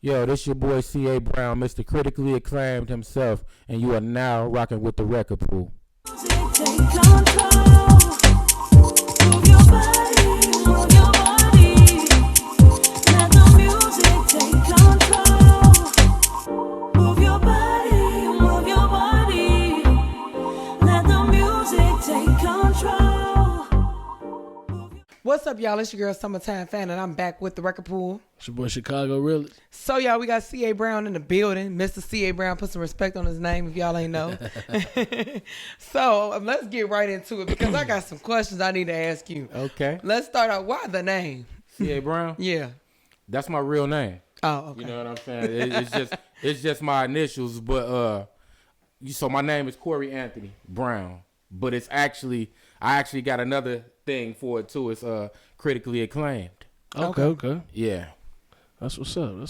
Yo, this your boy C.A. Brown, Mr. Critically Acclaimed himself, and you are now rocking with the Record Pool. Take control. Move your body, move your body. Let the music take control. Move your body, move your body. Let the music take control. What's up, y'all? It's your girl Summertime Fan, and I'm back with the Record Pool. It's your boy Chicago Realist. So, y'all, we got C.A. Brown in the building. Mr. C.A. Brown, put some respect on his name if y'all ain't know. So, let's get right into it because I got some questions I need to ask you. Okay. Let's start out. Why the name? C.A. Brown? Yeah. That's my real name. Oh, okay. You know what I'm saying? It's just my initials, but so my name is Corey Anthony Brown, but it's actually I got another thing for it too. It's critically acclaimed. Okay. Yeah. That's what's up.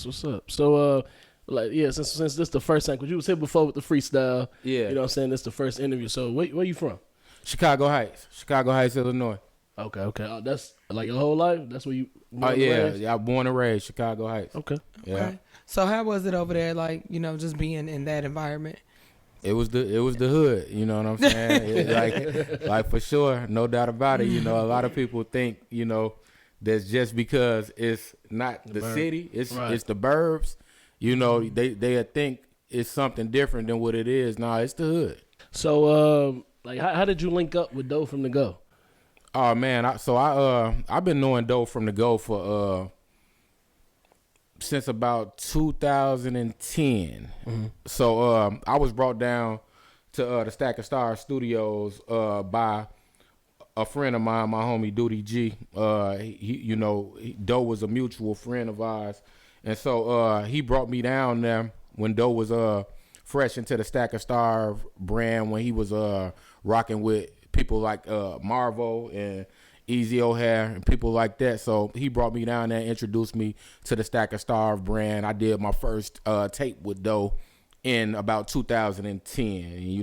So, since this the first time, because you was here before with the freestyle. Yeah. You know what I'm saying? This the first interview. So, where you from? Chicago Heights, Illinois. Okay. That's like your whole life? That's where you Oh, yeah. I was born and raised Chicago Heights. Okay. Yeah. Okay. So, how was it over there, like, just being in that environment? It was the hood, you know what I'm saying? like for sure, no doubt about it. A lot of people think, that's just because it's not the city, it's the burbs, they think it's something different than what it is. Nah, it's the hood. So, how did you link up with Doe from the Go? Oh man, I've been knowing Doe from the Go for since about 2010. Mm-hmm. So I was brought down to the Stack of Stars Studios by a friend of mine, my homie Duty G. Doe was a mutual friend of ours, and so he brought me down there when Doe was fresh into the Stack of Stars brand, when he was rocking with people like Marvo and Easy O'Hare and people like that. So he brought me down there and introduced me to the Stack of Stars brand. I did my first tape with Doe in about 2010.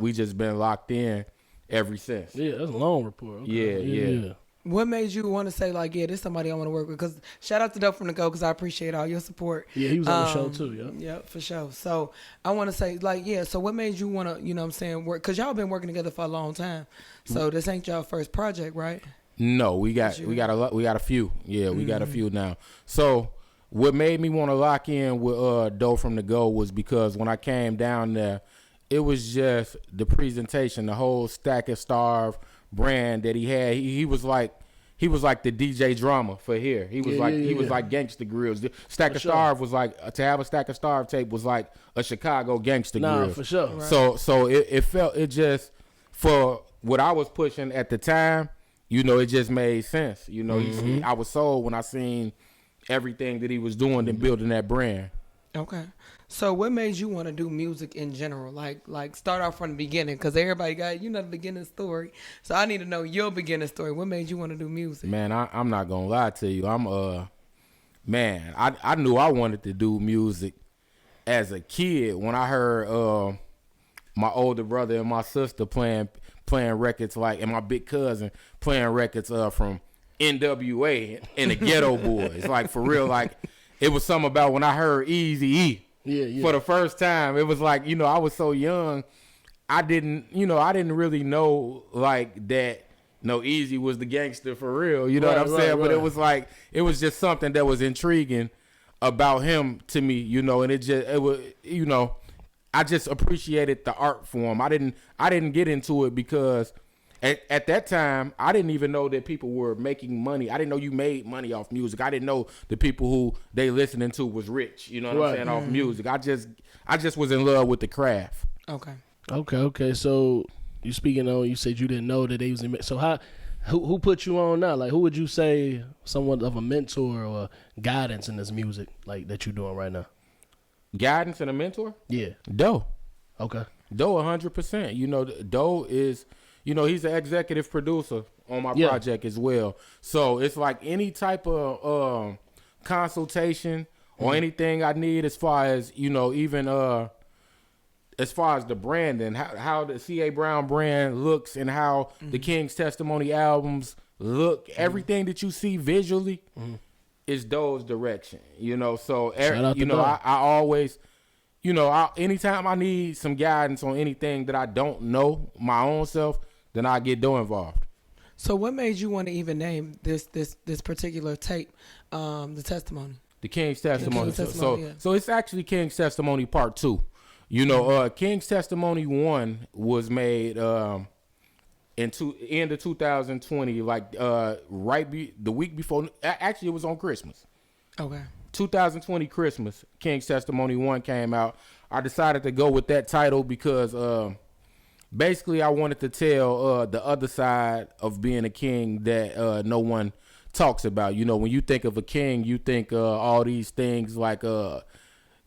We just been locked in ever since. Yeah, that's a long report. Okay. Yeah. What made you want to say, like, yeah, this is somebody I want to work with? Because shout out to Dope from the Go, because I appreciate all your support. Yeah, he was on the show too, yeah. Yeah, for sure. So I want to say, like, yeah, so what made you want to, work? Because y'all been working together for a long time. So this ain't y'all first project, right? No, we got a few. Yeah, we got a few now. So what made me want to lock in with Doe from the Go was because when I came down there, it was just the presentation, the whole Stack of Stars brand that he had. He was like the DJ drama for here. He was like Gangsta Grills. The Stack of Stars was like, to have a Stack of Stars tape was like a Chicago Gangsta Grills. For sure. Right. So it just, for what I was pushing at the time, it just made sense. I was sold when I seen everything that he was doing and building that brand. Okay. So what made you want to do music in general? Like start off from the beginning, because everybody got, the beginning story. So I need to know your beginning story. What made you want to do music? Man, I'm not going to lie to you. I knew I wanted to do music as a kid when I heard my older brother and my sister playing records, and my big cousin playing records from NWA and the Ghetto Boys. Like, for real, it was something about when I heard Eazy-E. Yeah. For the first time, it was like, I was so young, I didn't really know like that. No, Easy was the gangster for real. You know what I'm saying? But it was like, it was just something that was intriguing about him to me. I just appreciated the art form. I didn't get into it because at that time, I didn't even know that people were making money. I didn't know you made money off music. I didn't know the people who they listening to was rich. You know what I'm saying? Off music. I just was in love with the craft. Okay. So you said you didn't know that they was in. So who put you on now? Like, who would you say somewhat of a mentor or guidance in this music like that you're doing right now? Guidance and a mentor? Yeah. Doe. Okay. Doe 100%. Doe is, he's an executive producer on my project as well. So it's like any type of consultation or anything I need as far as, even as far as the branding, how the C.A. Brown brand looks and how the King's Testimony albums look, everything that you see visually it's Doe's direction, you know. So Shout out to you know, Doe. I always, you know, anytime I need some guidance on anything that I don't know my own self, then I get Doe involved. So what made you want to even name this particular tape, the testimony? The King's Testimony. King's Testimony, yeah. So it's actually King's Testimony Part 2. You know, King's Testimony 1 was made end of 2020, like the week before. Actually, it was on Christmas. Okay. 2020 Christmas, King's Testimony 1 came out. I decided to go with that title because basically I wanted to tell the other side of being a king that no one talks about. You know, when you think of a king, you think all these things like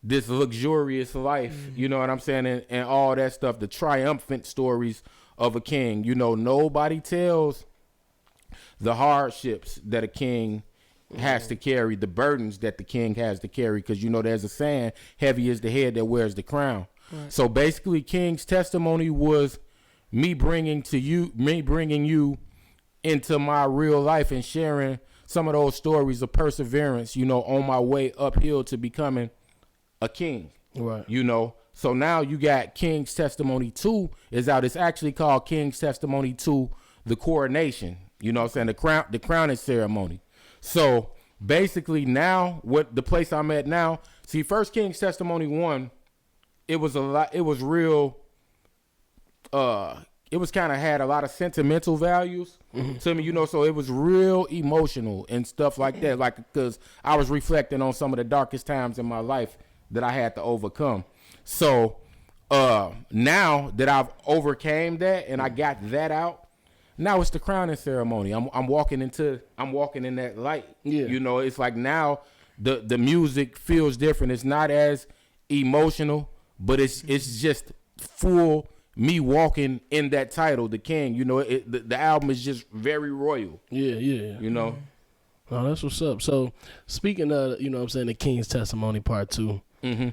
this luxurious life, you know what I'm saying, and all that stuff, the triumphant stories of a king. You know, nobody tells the hardships that a king has to carry, the burdens that the king has to carry, because, you know, there's a saying, heavy is the head that wears the crown. Right. So basically, King's Testimony was me bringing you into my real life and sharing some of those stories of perseverance, you know, on my way uphill to becoming a king. Right. You know, so now you got King's Testimony 2 is out. It's actually called King's Testimony 2, the coronation. You know what I'm saying? The crowning ceremony. So basically now, what the place I'm at now, see, first King's Testimony 1, it was real, it was kind of had a lot of sentimental values to me, you know, so it was real emotional and stuff like that, like, because I was reflecting on some of the darkest times in my life that I had to overcome. So now that I've overcame that and I got that out, now it's the crowning ceremony. I'm walking in that light. Yeah. You know, it's like now the music feels different. It's not as emotional, but it's just full me walking in that title, the king. You know, the album is just very royal. Yeah. You know. Oh, that's what's up. So speaking of, you know what I'm saying, the King's Testimony Part 2, do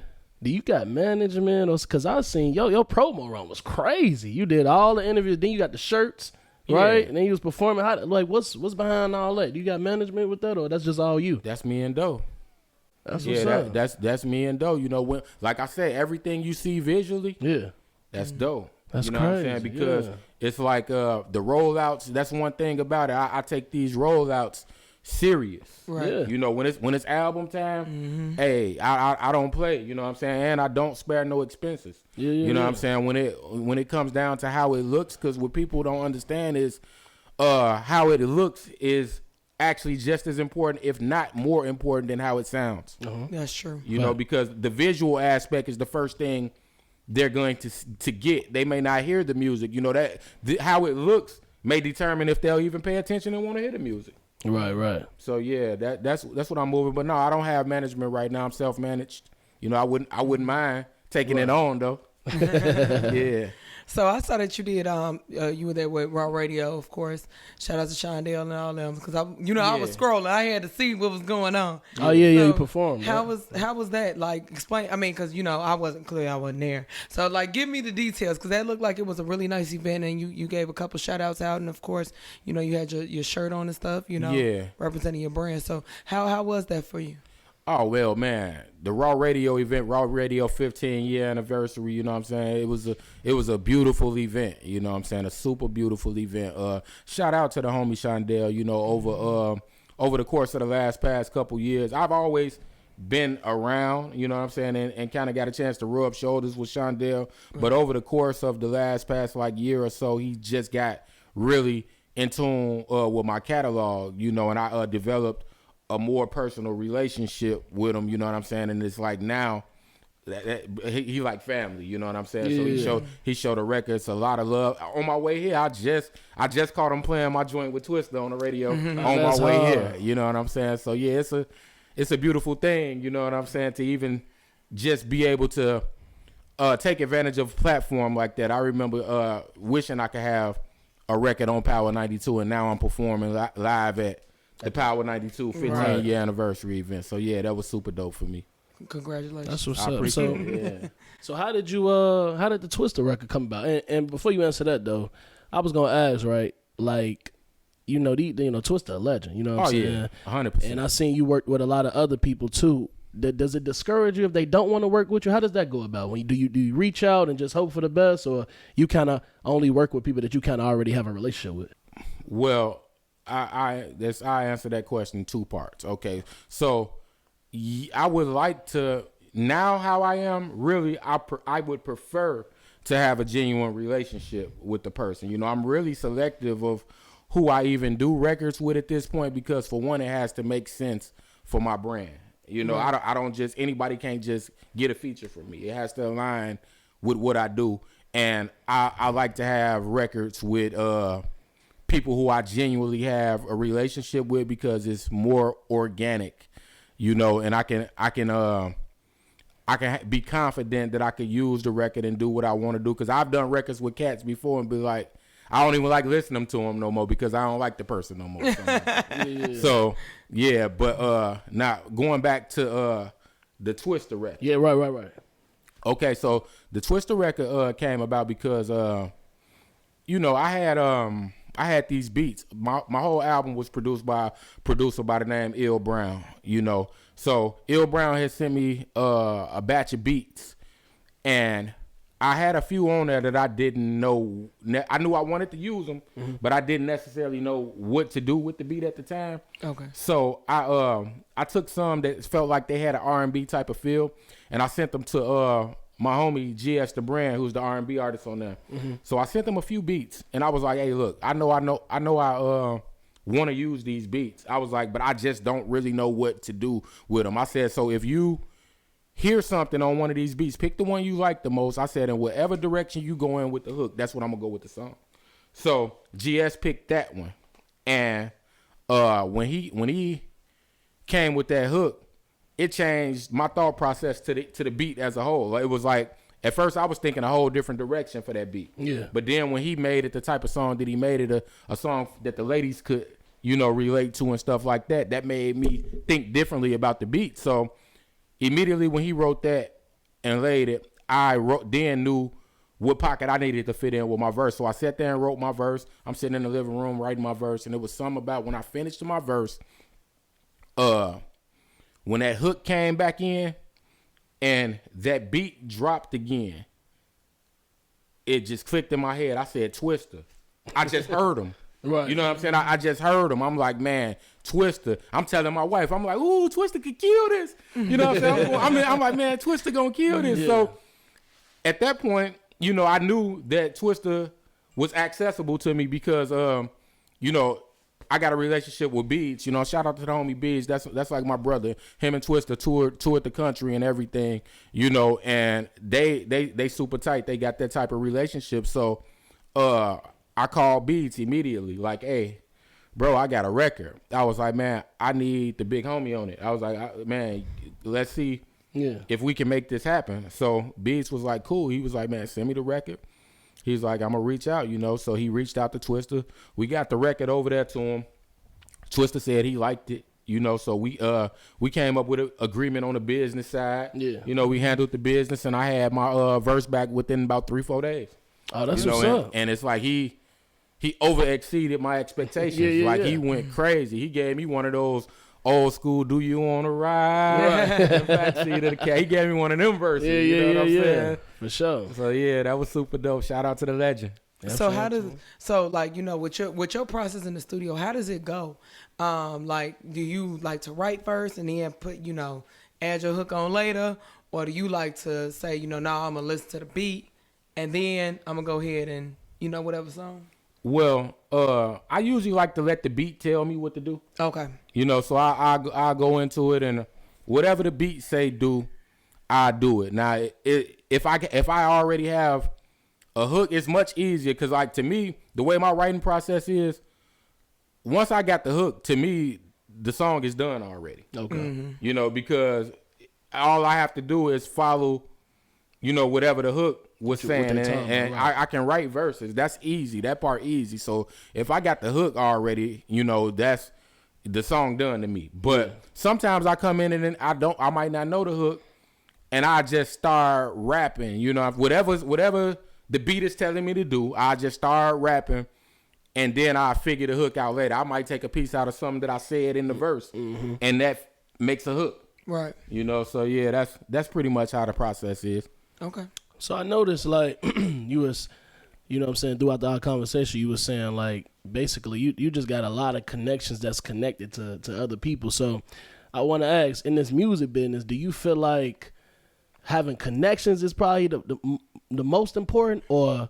you got management? Or because I seen your promo run was crazy. You did all the interviews, then you got the shirts, right? Yeah. And then you was performing. What's behind all that? Do you got management with that, or that's just all you? That's me and Doe. That's what's up. That's me and Doe. You know, when, like I said, everything you see visually, Yeah. that's Doe. That's you know what I'm crazy, saying? Because yeah. it's like the rollouts. That's one thing about it. I take these rollouts serious. Right. Yeah. You know, when it's album time, hey, I don't play. You know what I'm saying? And I don't spare no expenses. Yeah, you know yeah. what I'm saying? When it comes down to how it looks, because what people don't understand is how it looks is actually just as important, if not more important, than how it sounds. That's true. You know, because the visual aspect is the first thing they're going to get. They may not hear the music. You know, that how it looks may determine if they'll even pay attention and want to hear the music. Right. So yeah, that's what I'm moving. But no, I don't have management right now. I'm self-managed. You know, I wouldn't mind taking it on though. Yeah. So I saw that you did you were there with Raw Radio, of course. Shout out to Shondale and all them, because I was scrolling. I had to see what was going on. Oh yeah, So you performed. How right? was that? Like, explain. I mean, because I wasn't clear, I wasn't there. So like, give me the details, because that looked like it was a really nice event, and you gave a couple shout outs out, and of course, you had your shirt on and stuff. Yeah. representing your brand. So how was that for you? Oh, well, man, the Raw Radio event, Raw Radio 15-year anniversary, you know what I'm saying? It was a beautiful event, you know what I'm saying? A super beautiful event. Shout out to the homie Shondale, you know, over the course of the past couple years. I've always been around, you know what I'm saying, and kind of got a chance to rub shoulders with Shondale. But over the course of the past like year or so, he just got really in tune with my catalog, you know, and I developed a more personal relationship with him, you know what I'm saying? And it's like now that he like family, you know what I'm saying? Yeah. So he showed the records a lot of love. On my way here, I just caught him playing my joint with Twista on the radio on That's my way hard. here, you know what I'm saying? So yeah, it's a beautiful thing, you know what I'm saying, to even just be able to take advantage of a platform like that. I remember wishing I could have a record on Power 92, and now I'm performing live at the Power 92 15-year anniversary event. So yeah, that was super dope for me. Congratulations. That's what's I up. appreciate So it. Yeah. So how did the Twista record come about? And before you answer that though, I was gonna ask, right? Like, Twista a legend. You know what I'm saying? yeah, 100%. And I seen you work with a lot of other people too. Does it discourage you if they don't want to work with you? How does that go about? Do you reach out and just hope for the best, or you kind of only work with people that you kind of already have a relationship with? Well, I answer that question in two parts. Okay, so I would like to now how I am. Really, I would prefer to have a genuine relationship with the person. You know, I'm really selective of who I even do records with at this point because, for one, it has to make sense for my brand. You know, I don't just, anybody can't just get a feature from me. It has to align with what I do. And I like to have records with people who I genuinely have a relationship with because it's more organic, you know, and I can be confident that I could use the record and do what I want to do. Because I've done records with cats before and be like, I don't even like listening to them no more because I don't like the person no more. So, yeah, but now going back to the Twista record. Yeah, right. Okay, so the Twista record came about because, you know, I had these beats. My whole album was produced by a producer by the name Ill Brown, you know. So Ill Brown had sent me a batch of beats, and I had a few on there that I didn't know. I knew I wanted to use them, but I didn't necessarily know what to do with the beat at the time. Okay. So I took some that felt like they had an R&B type of feel, and I sent them to my homie GS the Brand, who's the R&B artist on there. So I sent them a few beats, and I was like, "Hey, look, I know I want to use these beats." I was like, but I just don't really know what to do with them. I said, so if you hear something on one of these beats, pick the one you like the most. I said, in whatever direction you go in with the hook, that's what I'm gonna go with the song. So GS picked that one, and when he came with that hook, it changed my thought process to the beat as a whole. It was like, at first I was thinking a whole different direction for that beat. Yeah. But then when he made it the type of song that he made it, a song that the ladies could, you know, relate to and stuff like that, that made me think differently about the beat. So immediately when he wrote that and laid it, I then knew what pocket I needed to fit in with my verse. So I sat there and wrote my verse. I'm sitting in the living room writing my verse, and it was something about when I finished my verse, when that hook came back in and that beat dropped again, it just clicked in my head. I said, Twista. I just heard him. Right. You know what I'm saying? I just heard him. I'm like, man, Twista. I'm telling my wife, I'm like, ooh, Twista could kill this. You know what I'm saying? I'm like, man, Twista gonna kill this. Yeah. So at that point, you know, I knew that Twista was accessible to me because, you know, I got a relationship with Beats. You know, shout out to the homie Beats. That's like my brother. Him and Twista toured the country and everything. You know, and they super tight. They got that type of relationship. So, I called Beats immediately, like, hey, bro, I got a record. I was like, man, I need the big homie on it. I was like, man, let's see if we can make this happen. So Beats was like, cool. He was like, man, send me the record. He's like, I'm going to reach out, you know. So he reached out to Twista. We got the record over there to him. Twista said he liked it, you know. So we came up with an agreement on the business side. Yeah. You know, we handled the business, and I had my verse back within about 3-4 days. Oh, that's You know, what's up. and it's like he over exceeded my expectations. He went crazy. He gave me one of those old school, do you want to ride? In the backseat of the car. He gave me one of them verses. You know what I'm saying? For sure. So yeah, that was super dope. Shout out to the legend. So like, you know, with your process in the studio, how does it go? Like, do you like to write first and then put, you know, add your hook on later, or do you like to say, you know, nah, I'm gonna listen to the beat and then I'm gonna go ahead and, you know, whatever song? Well, I usually like to let the beat tell me what to do. Okay. You know, so I go into it, and whatever the beat say do, I do it. Now, if I already have a hook, it's much easier because, like, to me, the way my writing process is, once I got the hook, to me, the song is done already. Okay. Mm-hmm. You know, because all I have to do is follow, you know, whatever the hook was saying, and right. I can write verses. That's easy. That part easy. So if I got the hook already, you know, that's the song done to me. But sometimes I come in and I might not know the hook, and I just start rapping. You know, whatever the beat is telling me to do, I just start rapping, and then I figure the hook out later. I might take a piece out of something that I said in the verse, and that makes a hook. Right. You know, so yeah, that's pretty much how the process is. Okay. So I noticed like you was, you know what I'm saying, throughout our conversation, you was saying like basically you just got a lot of connections that's connected to other people. So I want to ask, in this music business, do you feel like having connections is probably the most important, or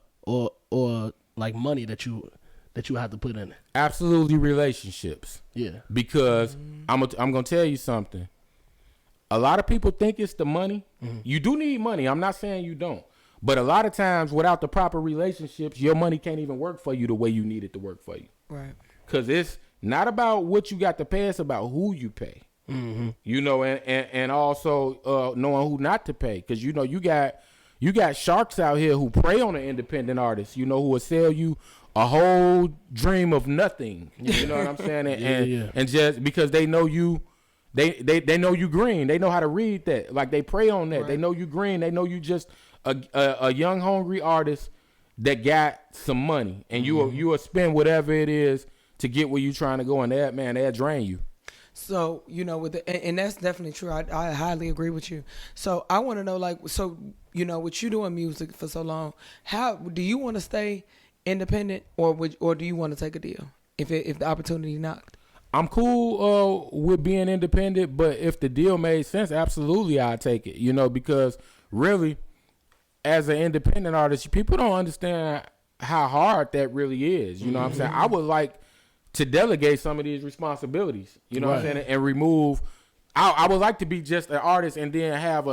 like money that you have to put in it? Absolutely, relationships. Yeah. Because I'm gonna tell you something. A lot of people think it's the money. You do need money. I'm not saying you don't. But a lot of times, without the proper relationships, your money can't even work for you the way you need it to work for you. Right. Because it's not about what you got to pay. It's about who you pay. You know, and also knowing who not to pay. Because, you know, you got sharks out here who prey on an independent artist, you know, who will sell you a whole dream of nothing. You know what I'm saying? And just because they know you, they know you green. They know how to read that. Like, they prey on that. Right. They know you green. They know you just a young, hungry artist that got some money. And you will spend whatever it is to get where you trying to go. And they'll drain you. So, you know, and that's definitely true. I highly agree with you. So I want to know, like, so, you know, with you doing music for so long, how do you want to stay independent, or do you want to take a deal if the opportunity knocked? I'm cool with being independent, but if the deal made sense, absolutely I'd take it. You know, because really, as an independent artist, people don't understand how hard that really is. You know what I'm saying? I would like to delegate some of these responsibilities, you know what I'm saying, and remove. I would like to be just an artist, and then have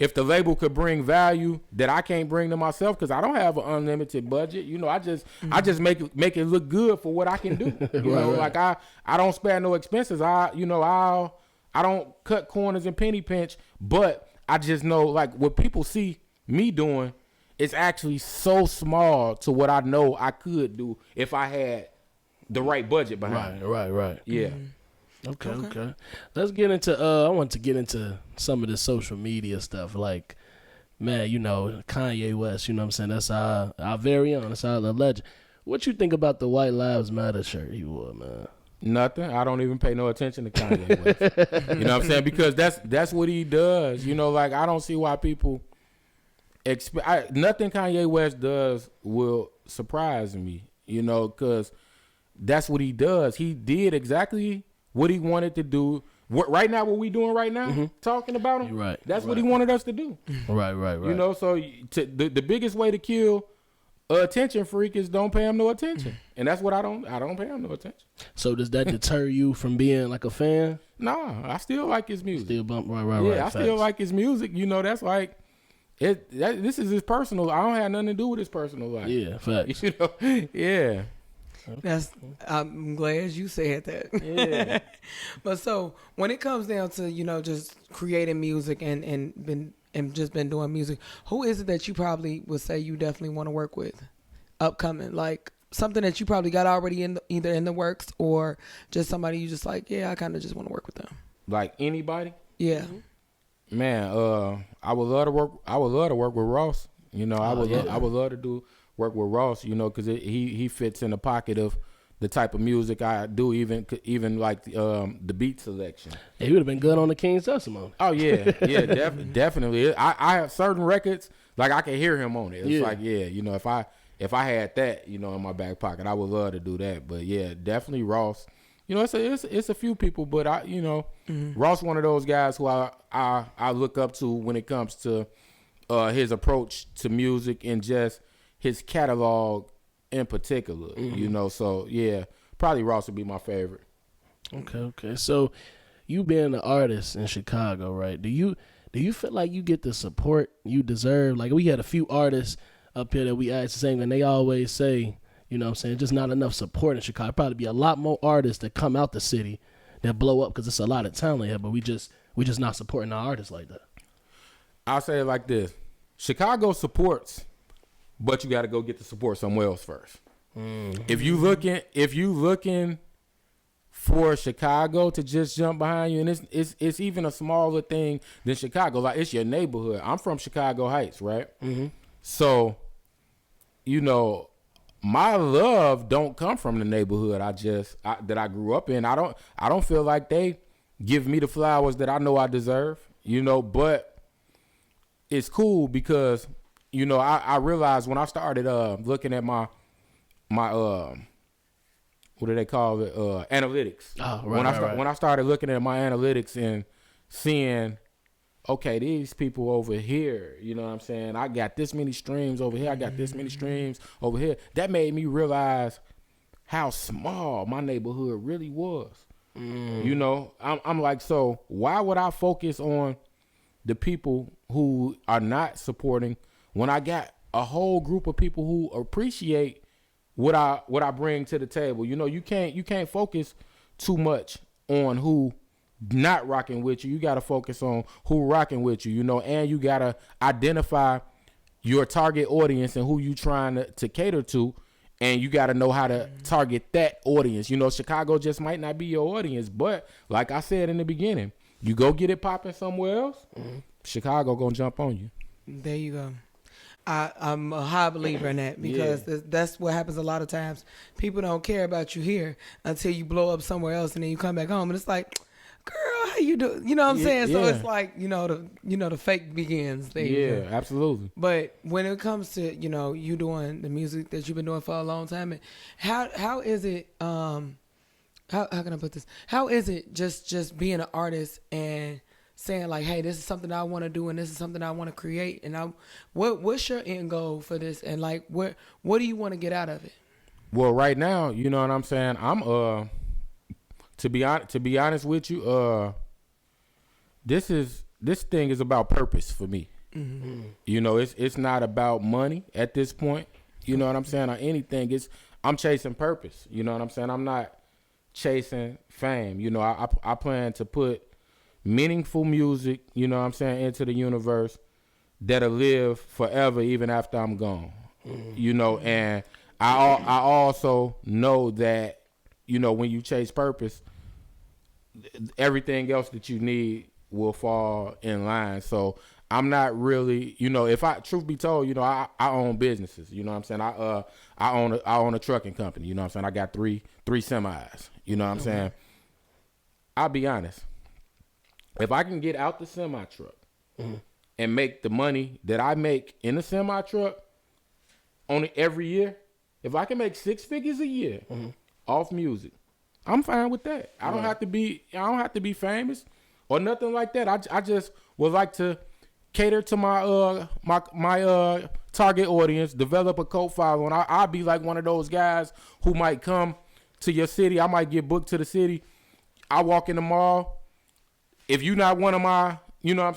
if the label could bring value that I can't bring to myself, because I don't have an unlimited budget. You know, I just make it look good for what I can do. You know, like I don't spare no expenses. I don't cut corners and penny pinch, but I just know, like, what people see me doing, it's actually so small to what I know I could do if I had the right budget behind it. Right. Yeah. Okay. Let's get into I want to get into some of the social media stuff. Like, man, you know, Kanye West, you know what I'm saying? That's our very own, that's our legend. What you think about the White Lives Matter shirt he wore, man? Nothing. I don't even pay no attention to Kanye West. You know what I'm saying? Because that's what he does. You know, like, I don't see why people nothing Kanye West does will surprise me, you know, because that's what he does. He did exactly what he wanted to do. Right now, what we doing right now, talking about him, that's what he wanted us to do. Right. You know, so the biggest way to kill attention freak is don't pay him no attention. And that's what I don't pay him no attention. So does that deter you from being like a fan? Nah, I still like his music. Still bump, right. Yeah, I still like his music. You know, that's like, this is his personal. I don't have nothing to do with his personal life. Yeah, facts. You know, yeah. I'm glad you said that. Yeah. But so when it comes down to, you know, just creating music and just been doing music, who is it that you probably would say you definitely want to work with upcoming? Like something that you probably got already either in the works, or just somebody you just like, yeah, I kind of just want to work with them. Like anybody? Yeah. Man, I would love to work. I would love to work with Ross. You know, I would love to work with Ross. You know, because he fits in the pocket of the type of music I do. Even like the beat selection. Yeah, he would have been good on the King's Testimony. Oh yeah, definitely. I have certain records like I can hear him on it. It's like, yeah, you know, if I had that, you know, in my back pocket, I would love to do that. But yeah, definitely Ross. You know, it's a few people, but Ross one of those guys who I look up to when it comes to his approach to music and just his catalog in particular. You know, so yeah, probably Ross would be my favorite. Okay. So you being an artist in Chicago, right? Do you feel like you get the support you deserve? Like, we had a few artists up here that we asked the same, and they always say, you know what I'm saying, just not enough support in Chicago. Probably be a lot more artists that come out the city that blow up because it's a lot of talent here, but we just not supporting our artists like that. I'll say it like this. Chicago supports, but you got to go get the support somewhere else first. If you looking for Chicago to just jump behind you, and it's even a smaller thing than Chicago, like it's your neighborhood. I'm from Chicago Heights, right? So you know, my love don't come from the neighborhood that I grew up in. I don't feel like they give me the flowers that I know I deserve, you know, but it's cool because, you know, I realized when I started looking at my what do they call it? Analytics. Oh, right, When I started looking at my analytics and seeing, okay, these people over here, you know what I'm saying? I got this many streams over here. I got this many streams over here. That made me realize how small my neighborhood really was. You know, I'm like, so why would I focus on the people who are not supporting when I got a whole group of people who appreciate what I bring to the table? You know, you can't focus too much on who not rocking with you. You got to focus on who rocking with you, you know, and you got to identify your target audience and who you trying to cater to, and you got to know how to target that audience. You know, Chicago just might not be your audience, but like I said in the beginning, you go get it popping somewhere else, Chicago gonna jump on you. There you go. I'm a high believer in that because that's what happens a lot of times. People don't care about you here until you blow up somewhere else, and then you come back home, and it's like, girl, how you do? You know what I'm saying? So it's like, you know, the fake begins. There you go. Absolutely. But when it comes to, you know, you doing the music that you've been doing for a long time, and how is it? How can I put this? How is it just being an artist and saying like, hey, this is something I want to do and this is something I want to create, and what's your end goal for this, and like what do you want to get out of it? Well, right now, you know what I'm saying, I'm to be honest with you, this thing is about purpose for me. You know, it's not about money at this point, you know what I'm saying, or anything. I'm chasing purpose, you know what I'm saying. I'm not chasing fame. You know, I plan to put meaningful music, you know what I'm saying, into the universe that'll live forever even after I'm gone. You know, and I also know that, you know, when you chase purpose, everything else that you need will fall in line. So I'm not really, you know, truth be told, you know, I own businesses, you know what I'm saying. I own a trucking company, you know what I'm saying. I got three semis, you know what I'm saying. I'll be honest. If I can get out the semi truck and make the money that I make in the semi truck on every year, if I can make 6 figures a year off music, I'm fine with that. I don't have to be famous or nothing like that. I just would like to cater to my my target audience, develop a cult following. I'll be like one of those guys who might come to your city. I might get booked to the city. I walk in the mall. If you're not one of my, you know what I'm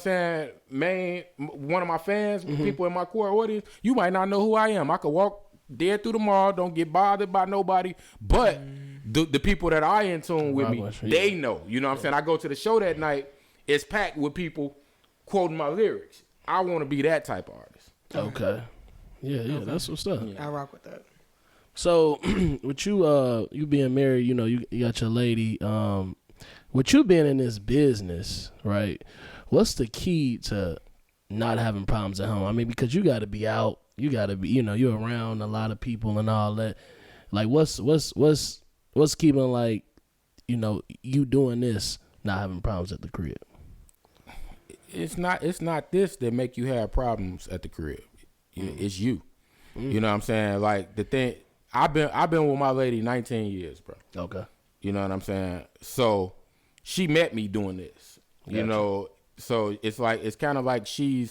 saying, one of my fans, people in my core audience, you might not know who I am. I could walk dead through the mall, don't get bothered by nobody, but the people that are in tune with me, they know. You know what I'm saying? I go to the show that night, it's packed with people quoting my lyrics. I want to be that type of artist. Okay. Yeah, that's what's up. I rock with that. So, with you being married, you know, you got your lady, with you being in this business, right, what's the key to not having problems at home? I mean, because you got to be out, you got to be, you know, you're around a lot of people and all that. Like, what's keeping, like, you know, you doing this, not having problems at the crib? It's not this that make you have problems at the crib. It's you. You know what I'm saying? Like, the thing, I've been with my lady 19 years, bro. Okay. You know what I'm saying? So she met me doing this, you know, so it's like, it's kind of like she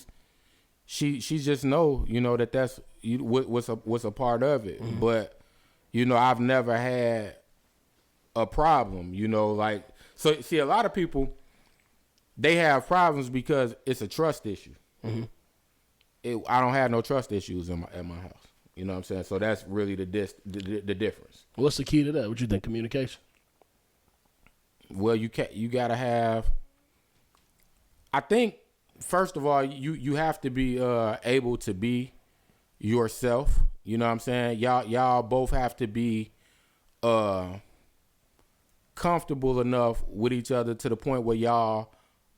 just know, you know, that's what's a part of it. But, you know, I've never had a problem, you know, like, so see, a lot of people, they have problems because it's a trust issue. I don't have no trust issues at my house. You know what I'm saying? So that's really the difference. What's the key to that? What you think? Communication? Well, you gotta have. I think first of all, you have to be able to be yourself. You know what I'm saying? Y'all both have to be comfortable enough with each other to the point where y'all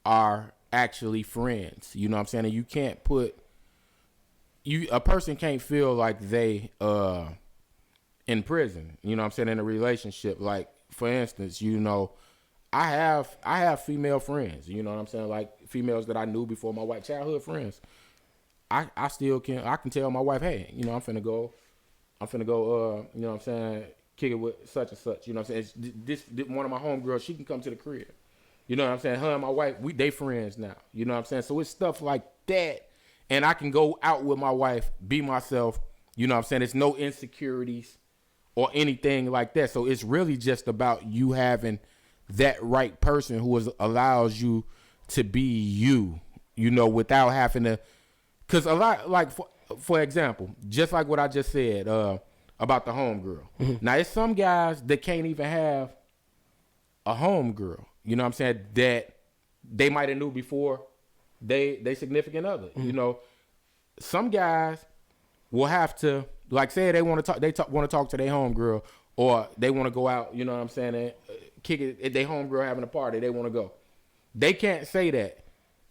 are actually friends. You know what I'm saying? And you can't put a person can't feel like they in prison. You know what I'm saying, in a relationship. Like, for instance, you know, I have female friends. You know what I'm saying, like females that I knew before my wife, childhood friends. I still can tell my wife, hey, you know, I'm finna go, you know what I'm saying, kick it with such and such. You know what I'm saying? This one of my homegirls, she can come to the crib. You know what I'm saying? Her and my wife, they friends now. You know what I'm saying? So it's stuff like that. And I can go out with my wife, be myself. You know what I'm saying? It's no insecurities or anything like that. So it's really just about you having that right person who allows you to be you, you know, without having to. Because a lot, like, for example, just like what I just said about the homegirl. Mm-hmm. Now, it's some guys that can't even have a homegirl. You know what I'm saying? That they might have knew before they significant other. Mm-hmm. You know, some guys will have to, like, say they want to talk. Want to talk to their homegirl, or they want to go out. You know what I'm saying? And kick it. If they homegirl having a party, they want to go. They can't say that,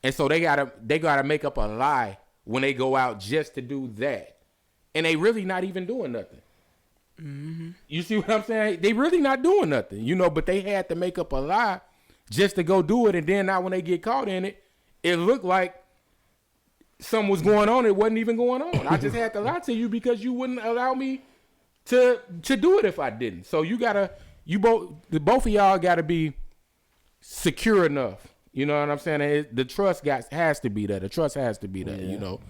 and so they gotta make up a lie when they go out just to do that, and they really not even doing nothing. Mm-hmm. You see what I'm saying? They really not doing nothing, you know, but they had to make up a lie just to go do it. And then now when they get caught in it, it looked like something was going on. It wasn't even going on. I just had to lie to you because you wouldn't allow me to do it if I didn't. So both of y'all gotta be secure enough. You know what I'm saying? The trust has to be there. The trust has to be there, you know?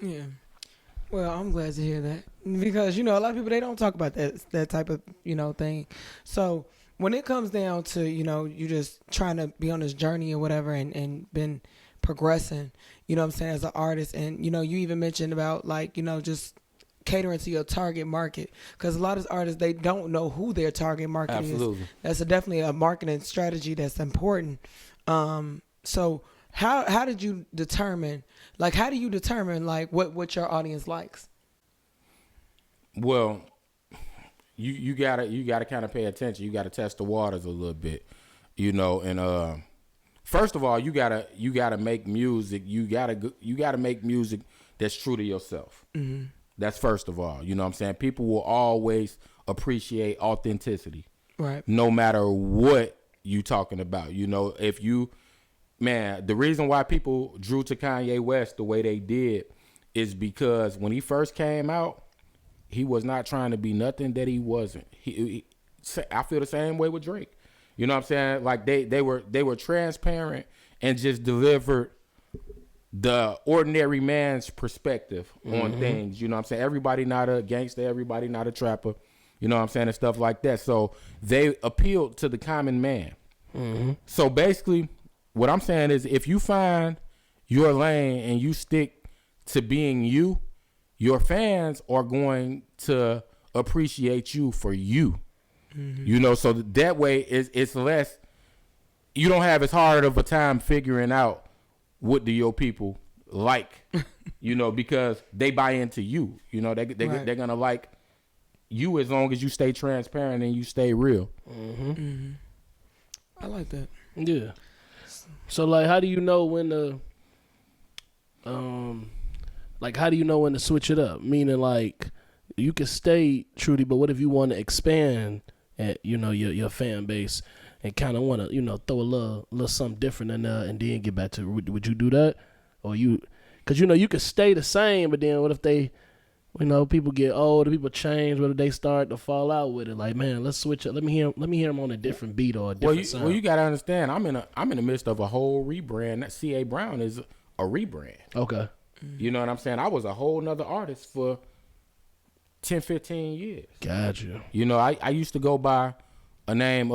Yeah. Well, I'm glad to hear that because, you know, a lot of people, they don't talk about that type of, you know, thing. So when it comes down to, you know, you just trying to be on this journey or whatever and been progressing, you know what I'm saying, as an artist. And, you know, you even mentioned about, like, you know, just catering to your target market because a lot of artists, they don't know who their target market is. That's definitely a marketing strategy that's important. So how did you determine, like, how do you determine, like, what your audience likes? Well, you gotta kind of pay attention. You gotta test the waters a little bit, you know. And first of all, you gotta make music. You gotta make music that's true to yourself. Mm-hmm. That's first of all. You know what I'm saying? People will always appreciate authenticity, right? No matter what you talking about. You know, the reason why people drew to Kanye West the way they did is because when he first came out, he was not trying to be nothing that he wasn't. I feel the same way with Drake. You know what I'm saying? Like they were transparent and just delivered the ordinary man's perspective on things. You know what I'm saying? Everybody not a gangster, everybody not a trapper. You know what I'm saying? And stuff like that. So they appealed to the common man. Mm-hmm. So basically, what I'm saying is if you find your lane and you stick to being you, your fans are going to appreciate you for you. Mm-hmm. You know, so that way it's less, you don't have as hard of a time figuring out what do your people like, you know, because they buy into you. You know, they're going to like you as long as you stay transparent and you stay real. Mm-hmm. Mm-hmm. I like that. Yeah. So, like, how do you know when to, how do you know when to switch it up? Meaning, like, you can stay Trudy, but what if you want to expand at, you know, your fan base and kind of want to, you know, throw a little something different in there and then get back to, would you do that? Or because, you know, you could stay the same, but then what if they, you know, people get older, people change, whether they start to fall out with it. Like, man, let's switch it. Let me hear them on a different beat or a different sound. Well, you gotta understand, I'm in the midst of a whole rebrand. That C.A. Brown is a rebrand. Okay. You know what I'm saying? I was a whole nother artist for 10, 15 years. Gotcha. You know, I used to go by a name,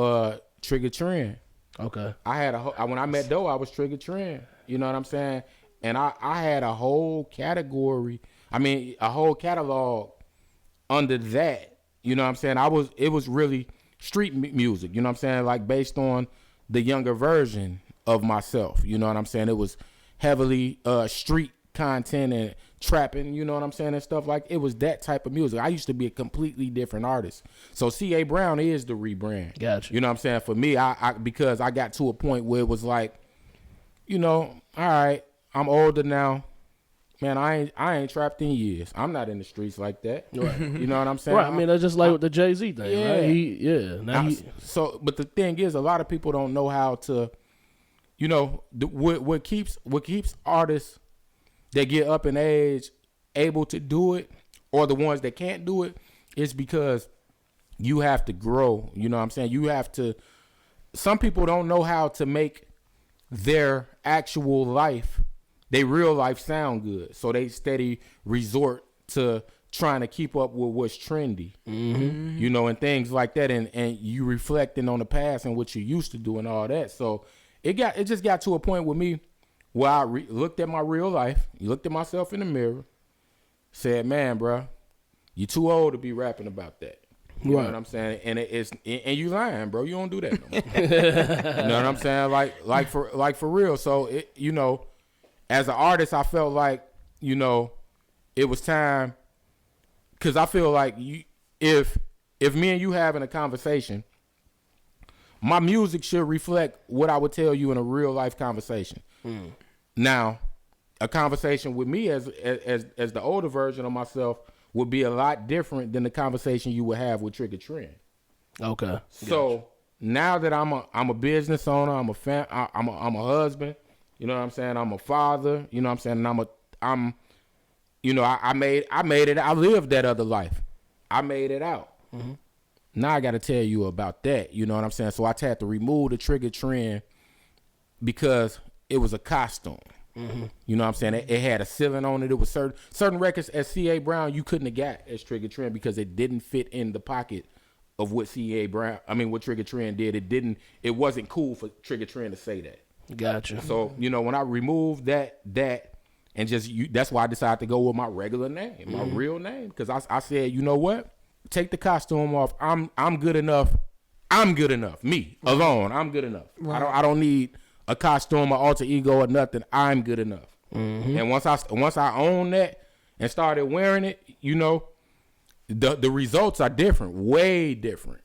Trigger Trend. Okay. I had when I met Doe, I was Trigger Trend. You know what I'm saying? And I had a whole category. I mean, a whole catalog under that. You know what I'm saying? It was really street music. You know what I'm saying? Like based on the younger version of myself. You know what I'm saying? It was heavily street content and trapping. You know what I'm saying? And stuff like it was that type of music. I used to be a completely different artist. So C.A. Brown is the rebrand. Gotcha. You know what I'm saying? For me, I because I got to a point where it was like, you know, all right, I'm older now. man, I ain't trapped in years. I'm not in the streets like that. Right. You know what I'm saying? Right. I mean, that's just like with the Jay-Z thing, Yeah. right? Now So, but the thing is, a lot of people don't know how to, you know, what keeps artists that get up in age able to do it, or the ones that can't do it, is because you have to grow. You know what I'm saying? You have to. Some people don't know how to make their actual life, their real life, sound good, so they steady resort to trying to keep up with what's trendy, you know, and things like that, and you reflecting on the past and what you used to do and all that. So it just got to a point with me where I looked at my real life, looked at myself in the mirror, said, man, bro, you too old to be rapping about that. You know what I'm saying? And and you lying, bro. You don't do that no more. You know what I'm saying? Like for real. So it, you know, as an artist, I felt like, you know, it was time, because I feel like if me and you having a conversation, my music should reflect what I would tell you in a real life conversation. Now, a conversation with me as the older version of myself would be a lot different than the conversation you would have with Trigger Trend. Okay. So now that I'm a business owner, I'm a husband, you know what I'm saying? I'm a father, you know what I'm saying? And I'm you know, I made it. I lived that other life. I made it out. Now I got to tell you about that. You know what I'm saying? So I had to remove the Trigger Trend because it was a costume. You know what I'm saying? It had a ceiling on it. It was certain records as C.A. Brown you couldn't have got as Trigger Trend because it didn't fit in the pocket of what what Trigger Trend did. It wasn't cool for Trigger Trend to say that. Gotcha. So, you know, when I removed that and that's why I decided to go with my regular name, my real name, because I said, you know what? Take the costume off. I'm good enough. I'm good enough. Me alone. I'm good enough. Right. I don't need a costume or alter ego or nothing. I'm good enough. And once I owned that and started wearing it, you know, the results are different, way different.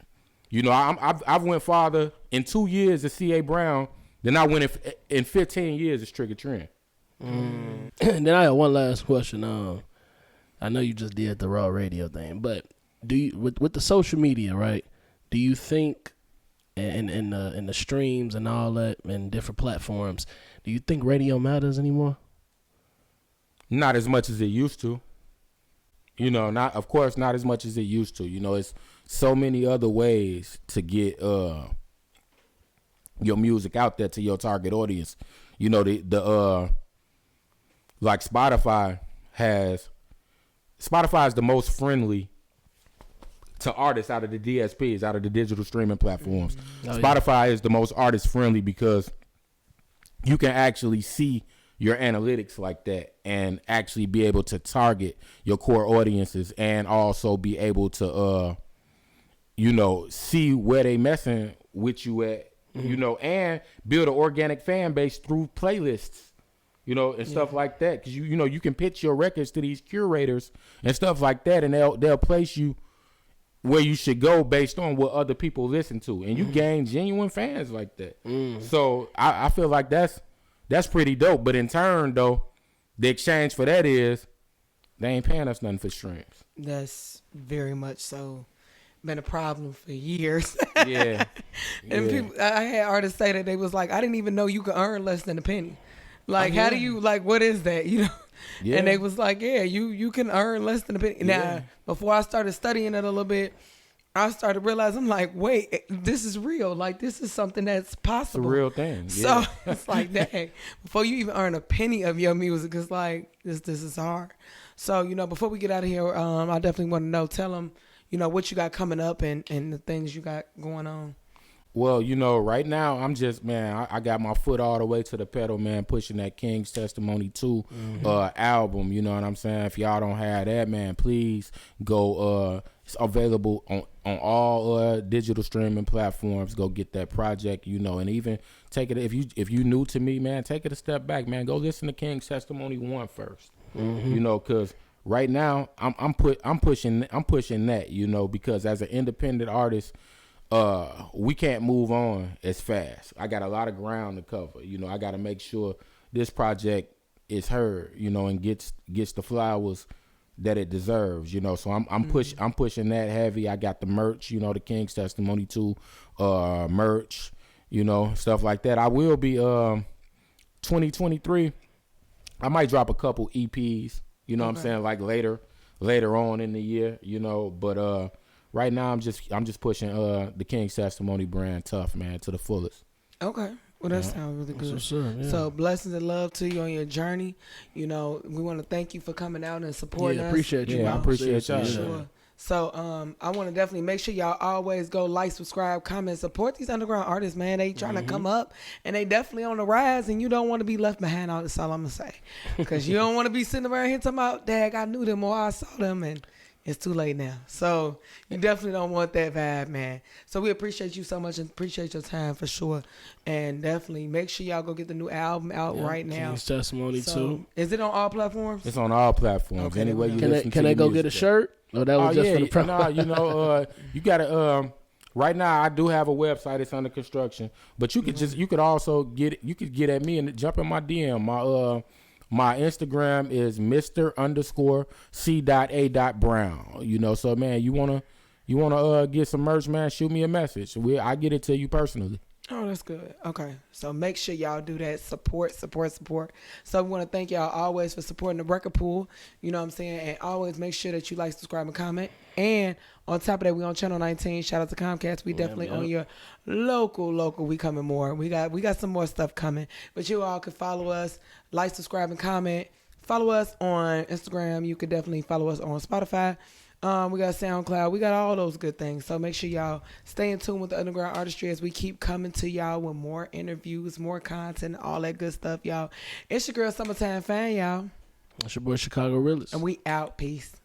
You know, I've went farther in 2 years as C.A. Brown than I went in 15 years as Trigger Trend. And then I have one last question. I know you just did the Raw Radio thing, but do you with the social media, right? Do you think in the streams and all that and different platforms, do you think radio matters anymore? Not as much as it used to. You know, not as much as it used to. You know, it's so many other ways to get your music out there to your target audience. You know, the like Spotify is the most friendly to artists out of the DSPs, out of the digital streaming platforms. Spotify is the most artist friendly because you can actually see your analytics like that and actually be able to target your core audiences and also be able to you know, see where they messing with you at, you know, and build an organic fan base through playlists, you know, and stuff like that. Because you know, you can pitch your records to these curators and stuff like that, and they'll place you where you should go based on what other people listen to, and you gain genuine fans like that. So I feel like that's pretty dope. But in turn, though, the exchange for that is they ain't paying us nothing for streams. That's very much so been a problem for years. Yeah. And people, I had artists say that they was like, I didn't even know you could earn less than a penny. Like, how do you, like, what is that? You know? Yeah. And they was like, yeah, you can earn less than a penny. Now, before I started studying it a little bit, I started realizing, I'm like, wait, this is real. Like, this is something that's possible. It's a real thing. So Yeah. it's like, dang, before you even earn a penny of your music, it's like, this is hard. So, you know, before we get out of here, I definitely want to know, tell them, you know, what you got coming up and the things you got going on. Well, you know, right now I'm just, man, I got my foot all the way to the pedal, man, pushing that King's Testimony 2 album. You know what I'm saying? If y'all don't have that, man, please go. It's available on all digital streaming platforms. Go get that project, you know, and even take it if you new to me, man, take it a step back, man. Go listen to King's Testimony 1 first. You know, because right now I'm pushing that, you know, because as an independent artist, we can't move on as fast. I got a lot of ground to cover. You know, I got to make sure this project is heard, you know, and gets the flowers that it deserves, you know. So I'm pushing that heavy. I got the merch, you know, the King's Testimony 2 merch, you know, stuff like that. I will be 2023. I might drop a couple EPs, you know what I'm saying, like later on in the year, you know, but right now I'm just pushing the King's Testimony brand tough, man, to the fullest. Okay. Well, that sounds really good. That's what's up, yeah. So blessings and love to you on your journey. You know, we want to thank you for coming out and supporting us. Appreciate you. Yeah, I man. appreciate y'all. Sure. So I want to definitely make sure y'all always go like, subscribe, comment, support these underground artists, man. They trying to come up, and they definitely on the rise, and you don't want to be left behind. That's all I'm going to say. Because you don't want to be sitting around here talking about, dang, I knew them or I saw them, and it's too late now. So you definitely don't want that vibe, man. So we appreciate you so much and appreciate your time for sure. And definitely make sure y'all go get the new album out right now. King's Testimony too. Is it on all platforms? It's on all platforms. Okay, Anyway, you Can listen they to go your get a music. shirt? Or that was just for the promo? No, you know, you gotta. Right now, I do have a website. It's under construction, but you could you could also get it. You could get at me and jump in my DM. My Instagram is Mr_C.A.Brown. You know, so man, you wanna get some merch, man? Shoot me a message. I get it to you personally. Oh, that's good. Okay. So make sure y'all do that. Support. So we want to thank y'all always for supporting the record pool. You know what I'm saying? And always make sure that you like, subscribe, and comment. And on top of that, we on Channel 19. Shout out to Comcast. We definitely on your local. We coming more. We got some more stuff coming. But you all can follow us, like, subscribe, and comment. Follow us on Instagram. You could definitely follow us on Spotify. We got SoundCloud. We got all those good things. So make sure y'all stay in tune with the underground artistry as we keep coming to y'all with more interviews, more content, all that good stuff, y'all. It's your girl, Summertime Fan, y'all. It's your boy, Chicago Realist. And we out. Peace.